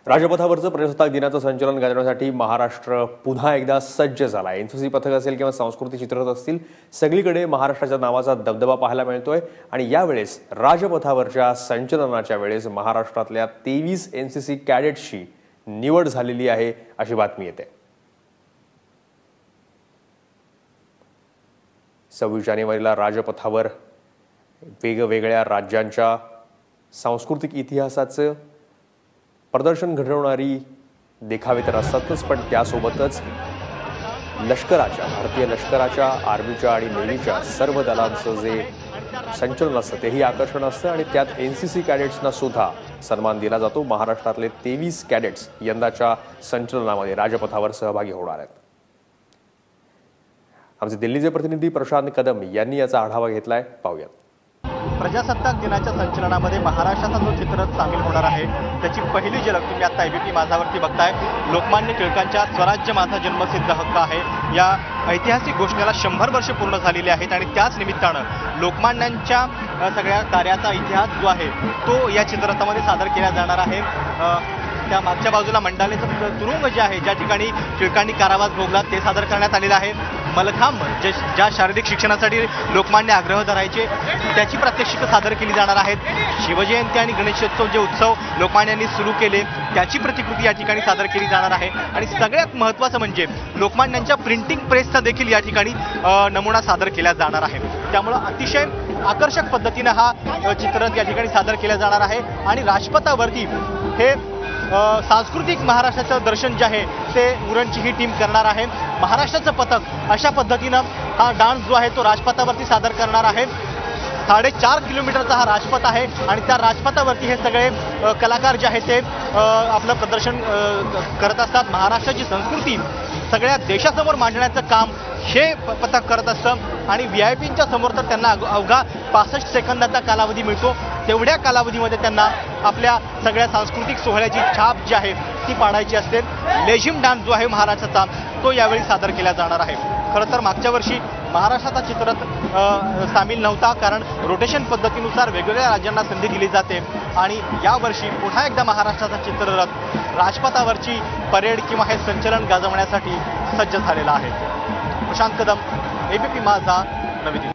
राजपथावरचं प्रजासत्ताक दिनाचं संचलन गाजवण्यासाठी महाराष्ट्र पुन्हा एकदा सज्ज झाला आहे। एनसीसी पथक असेल किंवा सांस्कृतिक चित्ररथ असतील, सगळीकडे महाराष्ट्राच्या नावाचा दबदबा पाहायला मिळतोय। आणि यावेळेस राजपथावरच्या संचलनाच्या वेळेस महाराष्ट्रातल्या 23 एनसीसी कॅडेट्सची निवड झालेली आहे अशी बातमी येते। 26 जानेवारीला राजपथावर वेगवेगळ्या राज्यांच्या सांस्कृतिक इतिहासाचं प्रदर्शन घडवणारी देखावे तर असतातच, पण त्यासोबतच लष्कराच्या, भारतीय लष्कराच्या, आर्मीच्या आणि नेव्हीच्या सर्व दलांचं जे संचलन असतं तेही आकर्षण असतं आणि त्यात एनसीसी कॅडेट्सना सुद्धा सन्मान दिला जातो। महाराष्ट्रातले 23 कॅडेट्स यंदाच्या संचलनामध्ये राजपथावर सहभागी होणार आहेत। आमचे दिल्लीचे प्रतिनिधी प्रशांत कदम यांनी याचा आढावा घेतलाय, पाहूयात। प्रजासत्ताक दिनाच्या संचलनामध्ये महाराष्ट्राचा जो चित्ररथ सामील होणार आहे त्याची पहिली झलक तुम्ही आता एबीपी माझावरती बघताय। लोकमान्य टिळकांच्या स्वराज्य माझा जन्मसिद्ध हक्क आहे या ऐतिहासिक घोषणेला 100 वर्ष पूर्ण झालेली आहेत आणि त्याच निमित्तानं लोकमान्यांच्या सगळ्या कार्याचा इतिहास जो आहे तो या चित्ररथामध्ये सादर केला जाणार आहे। त्या मागच्या बाजूला मंडालेचं तुरुंग जे आहे, ज्या ठिकाणी टिळकांनी कारावास भोगला, ते सादर करण्यात आलेलं आहे। मलखांब ज्या शारीरिक शिक्षणासाठी लोकमान्य आग्रह धरायचे त्याची प्रात्यक्षिकं सादर केली जाणार आहेत। शिवजयंती आणि गणेशोत्सव जे उत्सव लोकमान्यांनी सुरू केले त्याची प्रतिकृती या ठिकाणी सादर केली जाणार आहे। आणि सगळ्यात महत्त्वाचं म्हणजे लोकमान्यांच्या प्रिंटिंग प्रेसचा देखील या ठिकाणी नमुना सादर केला जाणार आहे। त्यामुळे अतिशय आकर्षक पद्धतीने हा चित्ररथ या ठिकाणी सादर केला जाणार आहे। आणि राजपथावरती हे सांस्कृतिक महाराष्ट्राचं दर्शन जे आहे ते उरणची ही टीम करणार आहे। महाराष्ट्राचं पथक अशा पद्धतीनं हा डान्स जो आहे तो राजपथावरती सादर करणार आहे। 4.5 किलोमीटरचा हा राजपथ आहे आणि त्या राजपथावरती हे सगळे कलाकार जे आहेत ते आपलं प्रदर्शन करत असतात। महाराष्ट्राची संस्कृती सगळ्या देशासमोर मांडण्याचं काम हे पथक करत असतं आणि व्हीआयपींच्या समोर तर त्यांना अवघा 65 सेकंदाचा कालावधी मिळतो। तेवढ्या कालावधीमध्ये त्यांना आपल्या सगळ्या सांस्कृतिक सोहळ्याची छाप जी आहे ती पाडायची असते। लेझिम डान्स जो आहे महाराष्ट्राचा तो यावेळी सादर केला जाणार आहे। खरं तर मागच्या वर्षी महाराष्ट्राचा चित्ररथ सामील नव्हता, कारण रोटेशन पद्धतीनुसार वेगवेगळ्या राज्यांना संधी दिली जाते आणि यावर्षी पुन्हा एकदा महाराष्ट्राचा चित्ररथ राजपथावरची परेड किंवा हे संचलन गाजवण्यासाठी सज्ज झालेला आहे। प्रशांत कदम, एबीपी माझा, नवी दिल्ली।